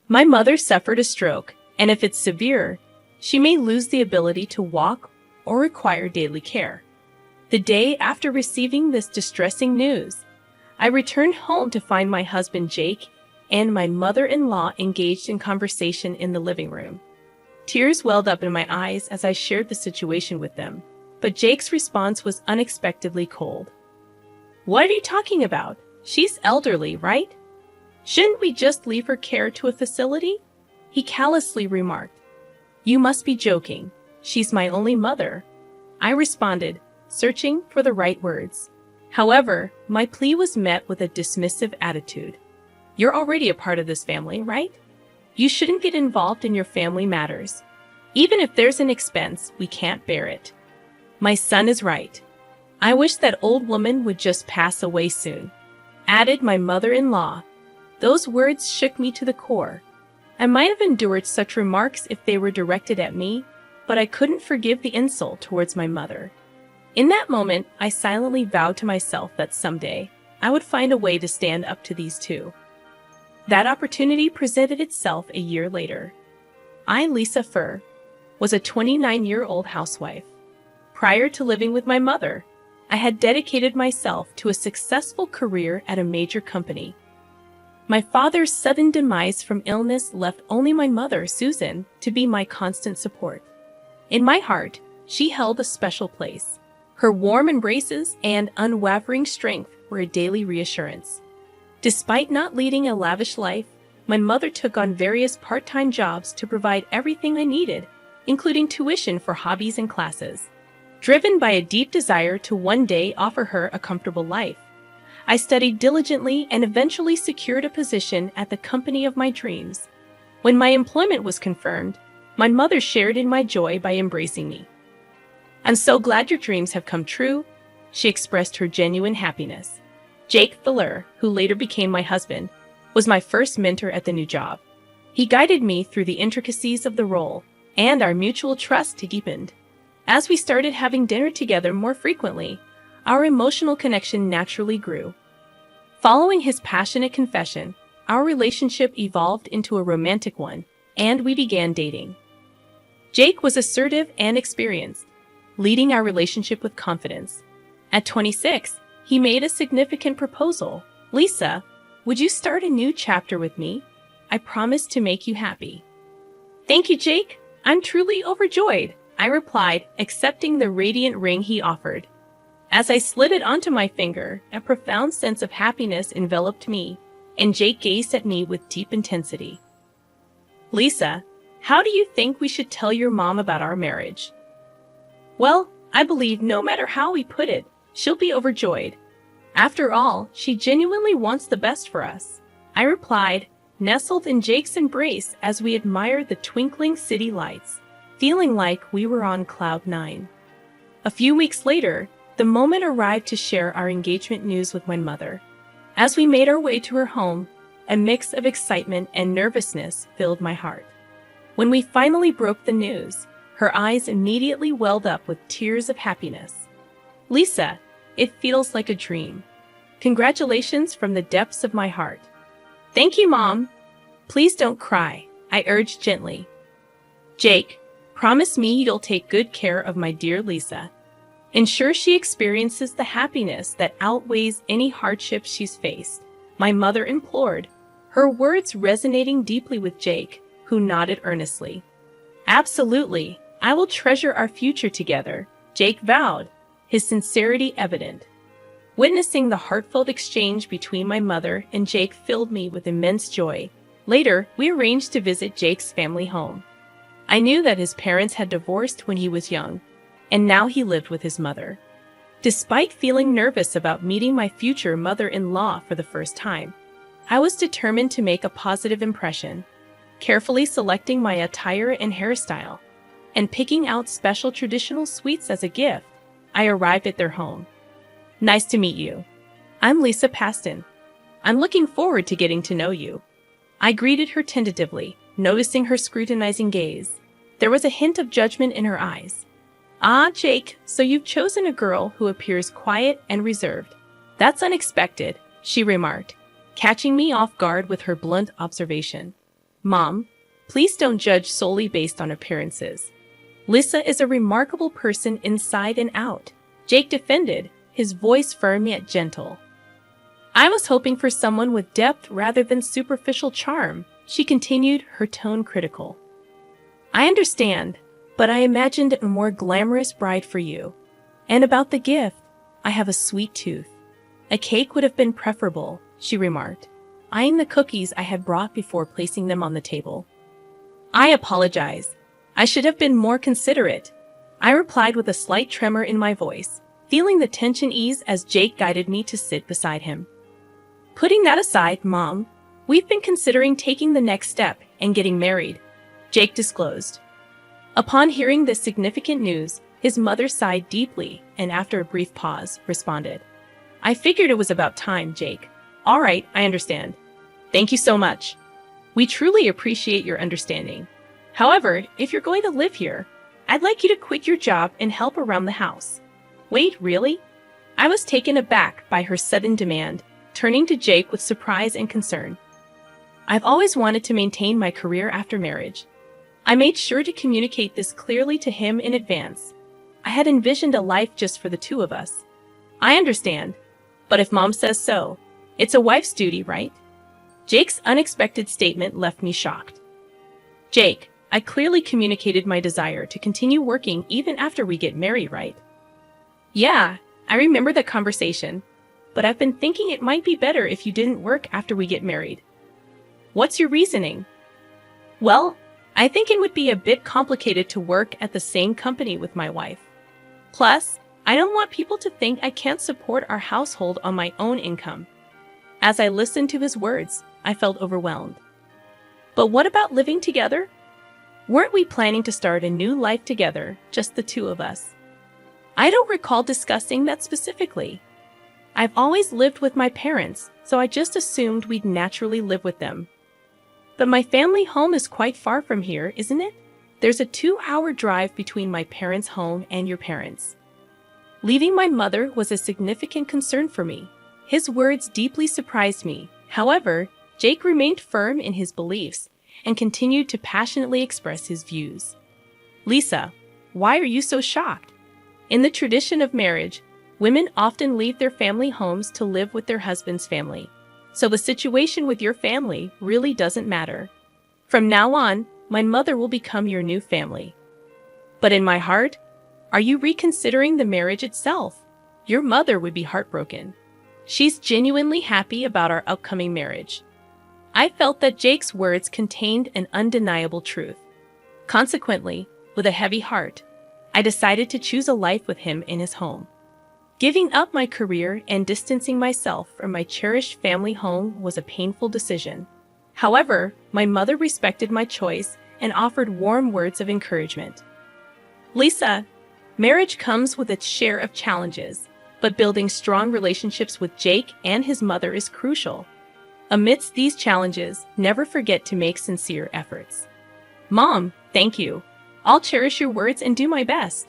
My mother suffered a stroke, and if it's severe, she may lose the ability to walk or require daily care. The day after receiving this distressing news, I returned home to find my husband Jake and my mother-in-law engaged in conversation in the living room. Tears welled up in my eyes as I shared the situation with them, but Jake's response was unexpectedly cold. "What are you talking about? She's elderly, right? Shouldn't we just leave her care to a facility?" He callously remarked. "You must be joking. She's my only mother," I responded, searching for the right words. However, my plea was met with a dismissive attitude. "You're already a part of this family, right? You shouldn't get involved in your family matters. Even if there's an expense, we can't bear it." "My son is right. I wish that old woman would just pass away soon," added my mother-in-law. Those words shook me to the core. I might have endured such remarks if they were directed at me, but I couldn't forgive the insult towards my mother. In that moment, I silently vowed to myself that someday I would find a way to stand up to these two. That opportunity presented itself a year later. I, Lisa Furr, was a 29-year-old housewife. Prior to living with my mother, I had dedicated myself to a successful career at a major company. My father's sudden demise from illness left only my mother, Susan, to be my constant support. In my heart, she held a special place. Her warm embraces and unwavering strength were a daily reassurance. Despite not leading a lavish life, my mother took on various part-time jobs to provide everything I needed, including tuition for hobbies and classes. Driven by a deep desire to one day offer her a comfortable life, I studied diligently and eventually secured a position at the company of my dreams. When my employment was confirmed, my mother shared in my joy by embracing me. "I'm so glad your dreams have come true," she expressed her genuine happiness. Jake Fuller, who later became my husband, was my first mentor at the new job. He guided me through the intricacies of the role, and our mutual trust deepened. As we started having dinner together more frequently, our emotional connection naturally grew. Following his passionate confession, our relationship evolved into a romantic one, and we began dating. Jake was assertive and experienced, leading our relationship with confidence. At 26, he made a significant proposal. "Lisa, would you start a new chapter with me? I promise to make you happy." "Thank you, Jake. I'm truly overjoyed," I replied, accepting the radiant ring he offered. As I slid it onto my finger, a profound sense of happiness enveloped me, and Jake gazed at me with deep intensity. "Lisa, how do you think we should tell your mom about our marriage?" "Well, I believe no matter how we put it, she'll be overjoyed. After all, she genuinely wants the best for us," I replied, nestled in Jake's embrace as we admired the twinkling city lights, feeling like we were on cloud nine. A few weeks later, the moment arrived to share our engagement news with my mother. As we made our way to her home, a mix of excitement and nervousness filled my heart. When we finally broke the news, her eyes immediately welled up with tears of happiness. "Lisa, it feels like a dream. Congratulations from the depths of my heart." "Thank you, Mom." "Please don't cry," I urged gently. "Jake, promise me you'll take good care of my dear Lisa. Ensure she experiences the happiness that outweighs any hardship she's faced," my mother implored, her words resonating deeply with Jake, who nodded earnestly. "Absolutely, I will treasure our future together," Jake vowed, his sincerity evident. Witnessing the heartfelt exchange between my mother and Jake filled me with immense joy. Later, we arranged to visit Jake's family home. I knew that his parents had divorced when he was young, and now he lived with his mother. Despite feeling nervous about meeting my future mother-in-law for the first time, I was determined to make a positive impression, carefully selecting my attire and hairstyle, and picking out special traditional sweets as a gift. I arrived at their home. "Nice to meet you. I'm Lisa Paston. I'm looking forward to getting to know you," I greeted her tentatively, noticing her scrutinizing gaze. There was a hint of judgment in her eyes. "Ah, Jake, so you've chosen a girl who appears quiet and reserved. That's unexpected," she remarked, catching me off guard with her blunt observation. Mom, please don't judge solely based on appearances. Lisa is a remarkable person inside and out, Jake defended, his voice firm yet gentle. I was hoping for someone with depth rather than superficial charm, she continued, her tone critical. I understand, but I imagined a more glamorous bride for you. And about the gift, I have a sweet tooth. A cake would have been preferable, she remarked, eyeing the cookies I had brought before placing them on the table. I apologize. I should have been more considerate, I replied with a slight tremor in my voice, feeling the tension ease as Jake guided me to sit beside him. Putting that aside, Mom, we've been considering taking the next step and getting married, Jake disclosed. Upon hearing this significant news, his mother sighed deeply and after a brief pause, responded, I figured it was about time, Jake. All right, I understand. Thank you so much. We truly appreciate your understanding. However, if you're going to live here, I'd like you to quit your job and help around the house. Wait, really? I was taken aback by her sudden demand, turning to Jake with surprise and concern. I've always wanted to maintain my career after marriage. I made sure to communicate this clearly to him in advance. I had envisioned a life just for the two of us. I understand, but if Mom says so, it's a wife's duty, right? Jake's unexpected statement left me shocked. Jake, I clearly communicated my desire to continue working even after we get married, right? Yeah, I remember that conversation, but I've been thinking it might be better if you didn't work after we get married. What's your reasoning? Well, I think it would be a bit complicated to work at the same company with my wife. Plus, I don't want people to think I can't support our household on my own income. As I listened to his words, I felt overwhelmed. But what about living together? Weren't we planning to start a new life together, just the two of us? I don't recall discussing that specifically. I've always lived with my parents, so I just assumed we'd naturally live with them. But my family home is quite far from here, isn't it? There's a 2-hour drive between my parents' home and your parents'. Leaving my mother was a significant concern for me. His words deeply surprised me. However, Jake remained firm in his beliefs and continued to passionately express his views. Lisa, why are you so shocked? In the tradition of marriage, women often leave their family homes to live with their husband's family. So the situation with your family really doesn't matter. From now on, my mother will become your new family. But in my heart, are you reconsidering the marriage itself? Your mother would be heartbroken. She's genuinely happy about our upcoming marriage. I felt that Jake's words contained an undeniable truth. Consequently, with a heavy heart, I decided to choose a life with him in his home. Giving up my career and distancing myself from my cherished family home was a painful decision. However, my mother respected my choice and offered warm words of encouragement. Lisa, marriage comes with its share of challenges, but building strong relationships with Jake and his mother is crucial. Amidst these challenges, never forget to make sincere efforts. Mom, thank you. I'll cherish your words and do my best.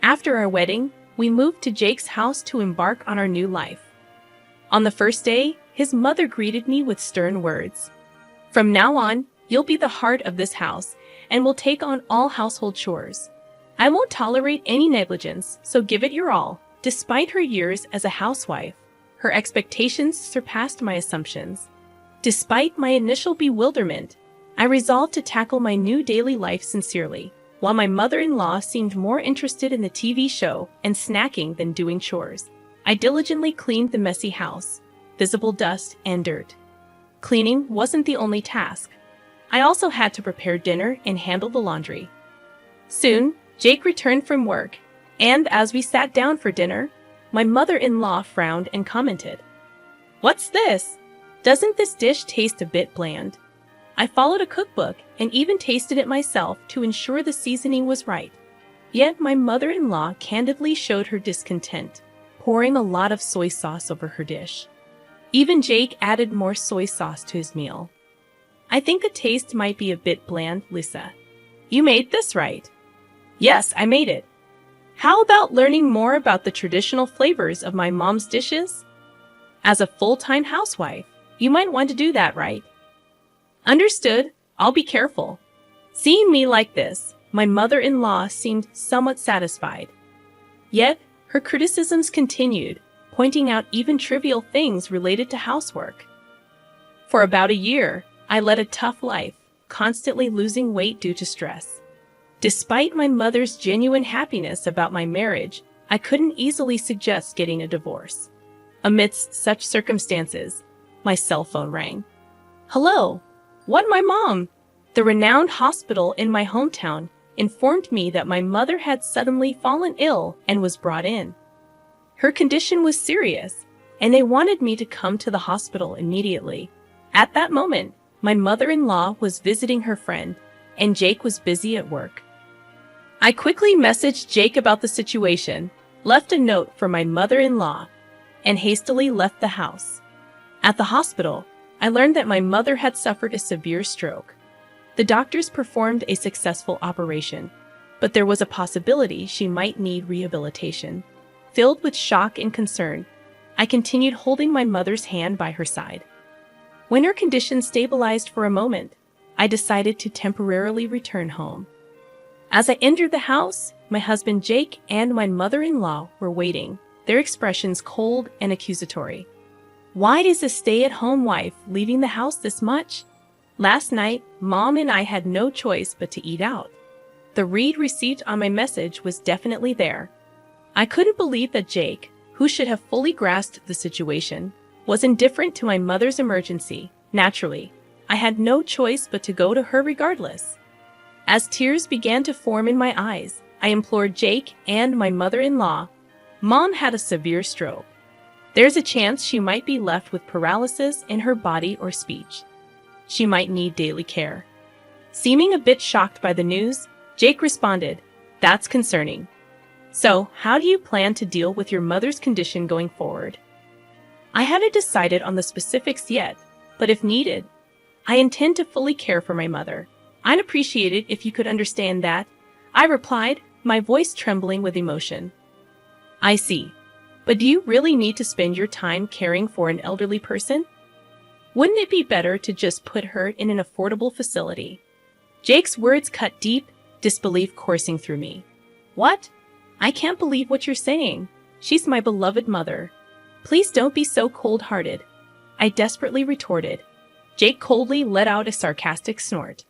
After our wedding, we moved to Jake's house to embark on our new life. On the first day, his mother greeted me with stern words. From now on, you'll be the heart of this house and will take on all household chores. I won't tolerate any negligence, so give it your all. Despite her years as a housewife, her expectations surpassed my assumptions. Despite my initial bewilderment, I resolved to tackle my new daily life sincerely. While my mother-in-law seemed more interested in the TV show and snacking than doing chores, I diligently cleaned the messy house, visible dust and dirt. Cleaning wasn't the only task. I also had to prepare dinner and handle the laundry. Soon, Jake returned from work, and as we sat down for dinner, my mother-in-law frowned and commented, "What's this? Doesn't this dish taste a bit bland?" I followed a cookbook and even tasted it myself to ensure the seasoning was right. Yet my mother-in-law candidly showed her discontent, pouring a lot of soy sauce over her dish. Even Jake added more soy sauce to his meal. "I think the taste might be a bit bland, Lisa. You made this, right?" "Yes, I made it." "How about learning more about the traditional flavors of my mom's dishes?" "As a full-time housewife, you might want to do that, right?" "Understood. I'll be careful." Seeing me like this, my mother-in-law seemed somewhat satisfied. Yet, her criticisms continued, pointing out even trivial things related to housework. For about a year, I led a tough life, constantly losing weight due to stress. Despite my mother's genuine happiness about my marriage, I couldn't easily suggest getting a divorce. Amidst such circumstances, my cell phone rang. "Hello? What, my mom?" The renowned hospital in my hometown informed me that my mother had suddenly fallen ill and was brought in. Her condition was serious, and they wanted me to come to the hospital immediately. At that moment, my mother-in-law was visiting her friend, and Jake was busy at work. I quickly messaged Jake about the situation, left a note for my mother-in-law, and hastily left the house. At the hospital, I learned that my mother had suffered a severe stroke. The doctors performed a successful operation, but there was a possibility she might need rehabilitation. Filled with shock and concern, I continued holding my mother's hand by her side. When her condition stabilized for a moment, I decided to temporarily return home. As I entered the house, my husband Jake and my mother-in-law were waiting, their expressions cold and accusatory. "Why is a stay-at-home wife leaving the house this much? Last night, Mom and I had no choice but to eat out." The read received on my message was definitely there. I couldn't believe that Jake, who should have fully grasped the situation, was indifferent to my mother's emergency. Naturally, I had no choice but to go to her regardless. As tears began to form in my eyes, I implored Jake and my mother-in-law. "Mom had a severe stroke. There's a chance she might be left with paralysis in her body or speech. She might need daily care." Seeming a bit shocked by the news, Jake responded, "That's concerning. So, how do you plan to deal with your mother's condition going forward?" I hadn't decided on the specifics yet, but if needed, I intend to fully care for my mother. I'd appreciate it if you could understand that, I replied, my voice trembling with emotion. "I see. But do you really need to spend your time caring for an elderly person? Wouldn't it be better to just put her in an affordable facility?" Jake's words cut deep, disbelief coursing through me. "What? I can't believe what you're saying. She's my beloved mother. Please don't be so cold-hearted," I desperately retorted. Jake coldly let out a sarcastic snort.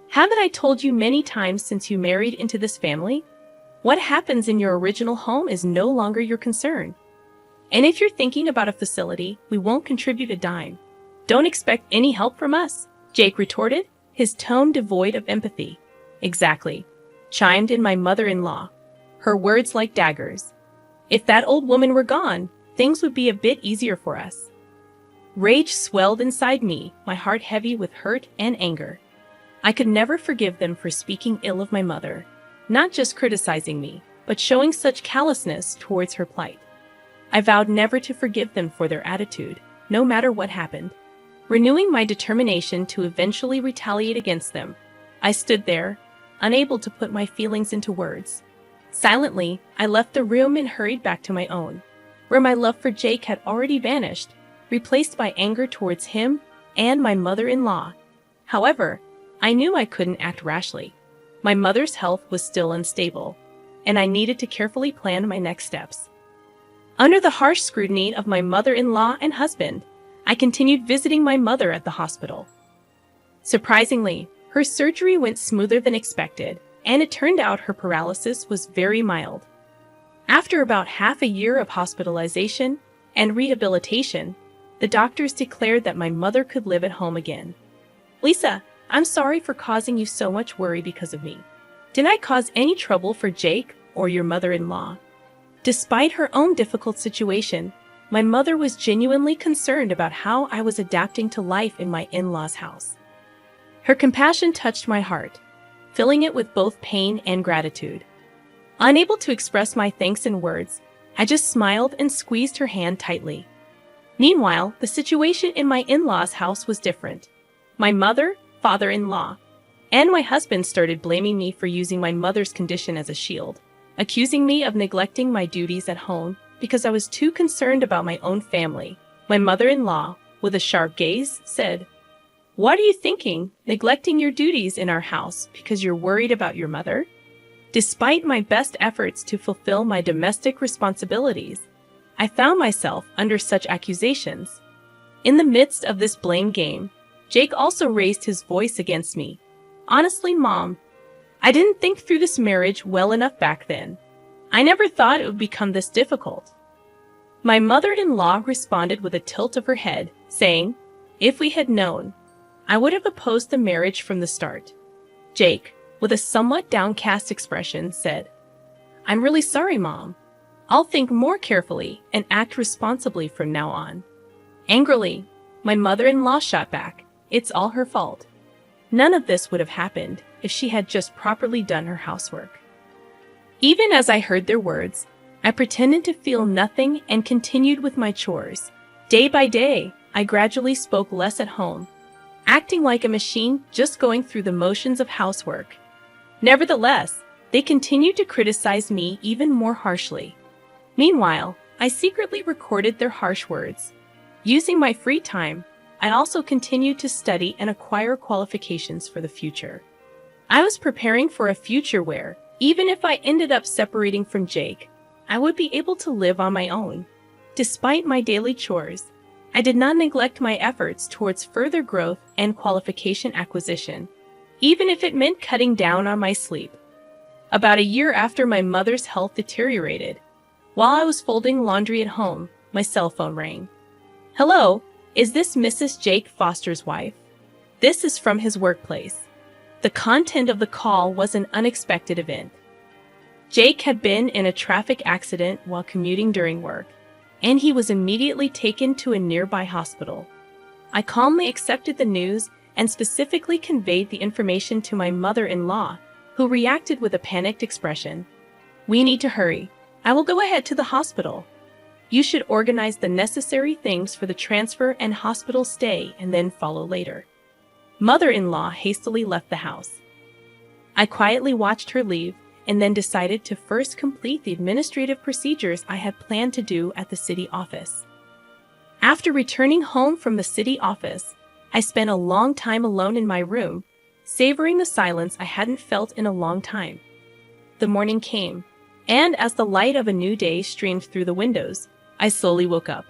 "Haven't I told you many times since you married into this family? What happens in your original home is no longer your concern. And if you're thinking about a facility, we won't contribute a dime. Don't expect any help from us," Jake retorted, his tone devoid of empathy. "Exactly," chimed in my mother-in-law, her words like daggers. "If that old woman were gone, things would be a bit easier for us." Rage swelled inside me, my heart heavy with hurt and anger. I could never forgive them for speaking ill of my mother, not just criticizing me, but showing such callousness towards her plight. I vowed never to forgive them for their attitude, no matter what happened. Renewing my determination to eventually retaliate against them, I stood there, unable to put my feelings into words. Silently, I left the room and hurried back to my own, where my love for Jake had already vanished, replaced by anger towards him and my mother-in-law. However, I knew I couldn't act rashly. My mother's health was still unstable, and I needed to carefully plan my next steps. Under the harsh scrutiny of my mother-in-law and husband, I continued visiting my mother at the hospital. Surprisingly, her surgery went smoother than expected, and it turned out her paralysis was very mild. After about half a year of hospitalization and rehabilitation, the doctors declared that my mother could live at home again. "Lisa, I'm sorry for causing you so much worry because of me. Did I cause any trouble for Jake or your mother-in-law?" Despite her own difficult situation, my mother was genuinely concerned about how I was adapting to life in my in-laws' house. Her compassion touched my heart, filling it with both pain and gratitude. Unable to express my thanks in words, I just smiled and squeezed her hand tightly. Meanwhile, the situation in my in-laws' house was different. My mother, father-in-law, and my husband started blaming me for using my mother's condition as a shield, accusing me of neglecting my duties at home because I was too concerned about my own family. My mother-in-law, with a sharp gaze, said, What are you thinking, neglecting your duties in our house because you're worried about your mother? Despite my best efforts to fulfill my domestic responsibilities, I found myself under such accusations. In the midst of this blame game, Jake also raised his voice against me. Honestly, Mom, I didn't think through this marriage well enough back then. I never thought it would become this difficult. My mother-in-law responded with a tilt of her head, saying, "If we had known, I would have opposed the marriage from the start." Jake, with a somewhat downcast expression, said, "I'm really sorry, Mom. I'll think more carefully and act responsibly from now on." Angrily, my mother-in-law shot back, "It's all her fault. None of this would have happened if she had just properly done her housework." Even as I heard their words, I pretended to feel nothing and continued with my chores. Day by day, I gradually spoke less at home, acting like a machine just going through the motions of housework. Nevertheless, they continued to criticize me even more harshly. Meanwhile, I secretly recorded their harsh words. Using my free time, I also continued to study and acquire qualifications for the future. I was preparing for a future where, even if I ended up separating from Jake, I would be able to live on my own. Despite my daily chores, I did not neglect my efforts towards further growth and qualification acquisition, even if it meant cutting down on my sleep. About a year after my mother's health deteriorated, while I was folding laundry at home, my cell phone rang. "Hello, is this Mrs. Jake Foster's wife? This is from his workplace." The content of the call was an unexpected event. Jake had been in a traffic accident while commuting during work, and he was immediately taken to a nearby hospital. I calmly accepted the news and specifically conveyed the information to my mother-in-law, who reacted with a panicked expression. "We need to hurry. I will go ahead to the hospital. You should organize the necessary things for the transfer and hospital stay and then follow later." Mother-in-law hastily left the house. I quietly watched her leave and then decided to first complete the administrative procedures I had planned to do at the city office. After returning home from the city office, I spent a long time alone in my room, savoring the silence I hadn't felt in a long time. The morning came, and as the light of a new day streamed through the windows, I slowly woke up.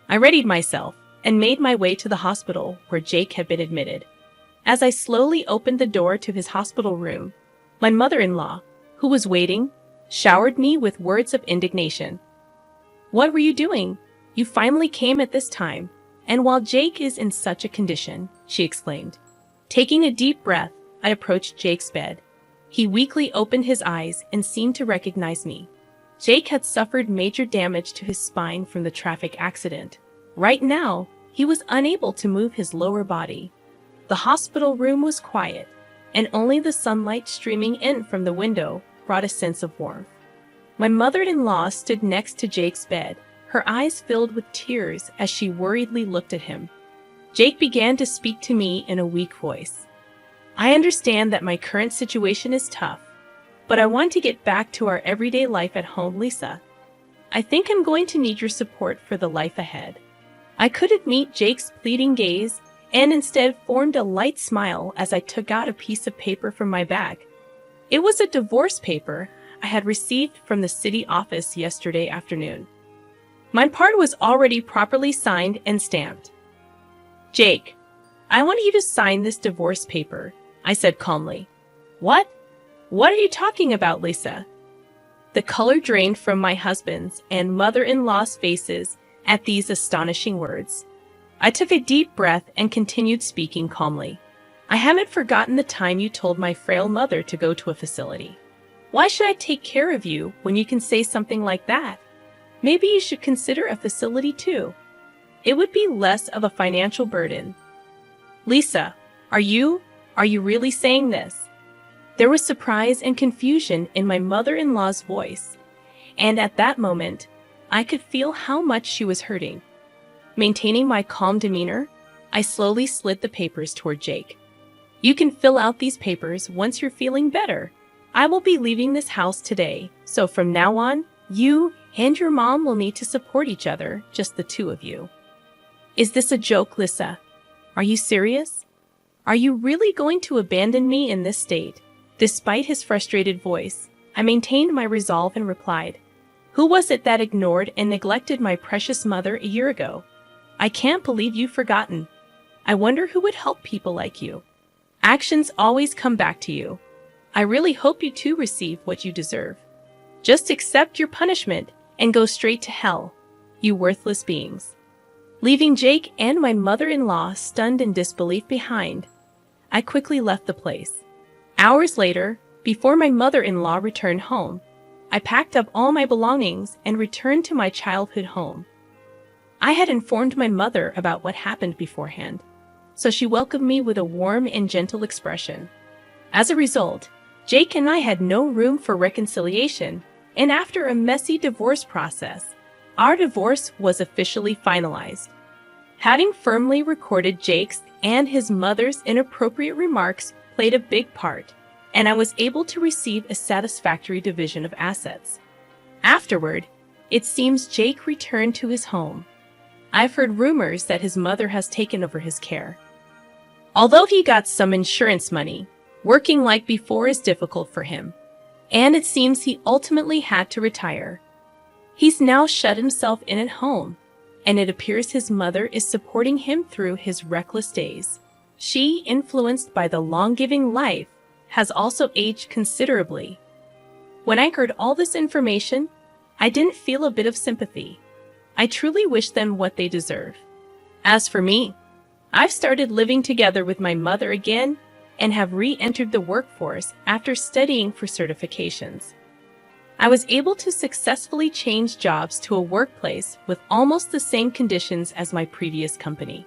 I readied myself and made my way to the hospital where Jake had been admitted. As I slowly opened the door to his hospital room, my mother-in-law, who was waiting, showered me with words of indignation. "What were you doing? You finally came at this time, and while Jake is in such a condition," she exclaimed. Taking a deep breath, I approached Jake's bed. He weakly opened his eyes and seemed to recognize me. Jake had suffered major damage to his spine from the traffic accident. Right now, he was unable to move his lower body. The hospital room was quiet, and only the sunlight streaming in from the window brought a sense of warmth. My mother-in-law stood next to Jake's bed, her eyes filled with tears as she worriedly looked at him. Jake began to speak to me in a weak voice. "I understand that my current situation is tough, but I want to get back to our everyday life at home, Lisa. I think I'm going to need your support for the life ahead." I couldn't meet Jake's pleading gaze and instead formed a light smile as I took out a piece of paper from my bag. It was a divorce paper I had received from the city office yesterday afternoon. My part was already properly signed and stamped. "Jake, I want you to sign this divorce paper," I said calmly. "What? What are you talking about, Lisa?" The color drained from my husband's and mother-in-law's faces at these astonishing words. I took a deep breath and continued speaking calmly. "I haven't forgotten the time you told my frail mother to go to a facility. Why should I take care of you when you can say something like that? Maybe you should consider a facility too. It would be less of a financial burden." "Lisa, are you really saying this?" There was surprise and confusion in my mother-in-law's voice, and at that moment, I could feel how much she was hurting. Maintaining my calm demeanor, I slowly slid the papers toward Jake. "You can fill out these papers once you're feeling better. I will be leaving this house today, so from now on, you and your mom will need to support each other, just the two of you." "Is this a joke, Lisa? Are you serious?" Are you really going to abandon me in this state? Despite his frustrated voice, I maintained my resolve and replied, "Who was it that ignored and neglected my precious mother a year ago? I can't believe you've forgotten. I wonder who would help people like you. Actions always come back to you. I really hope you too receive what you deserve. Just accept your punishment and go straight to hell, you worthless beings." Leaving Jake and my mother-in-law stunned in disbelief behind, I quickly left the place. Hours later, before my mother-in-law returned home, I packed up all my belongings and returned to my childhood home. I had informed my mother about what happened beforehand, so she welcomed me with a warm and gentle expression. As a result, Jake and I had no room for reconciliation, and after a messy divorce process, our divorce was officially finalized. Having firmly recorded Jake's and his mother's inappropriate remarks played a big part, and I was able to receive a satisfactory division of assets. Afterward, it seems Jake returned to his home. I've heard rumors that his mother has taken over his care. Although he got some insurance money, working like before is difficult for him, and it seems he ultimately had to retire. He's now shut himself in at home, and it appears his mother is supporting him through his reckless days. She, influenced by the long-giving life, has also aged considerably. When I heard all this information, I didn't feel a bit of sympathy. I truly wish them what they deserve. As for me, I've started living together with my mother again and have re-entered the workforce after studying for certifications. I was able to successfully change jobs to a workplace with almost the same conditions as my previous company.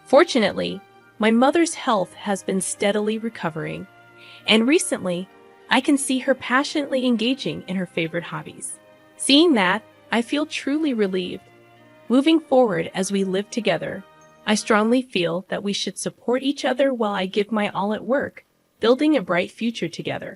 Fortunately, my mother's health has been steadily recovering, and recently, I can see her passionately engaging in her favorite hobbies. Seeing that, I feel truly relieved. Moving forward as we live together, I strongly feel that we should support each other while I give my all at work, building a bright future together.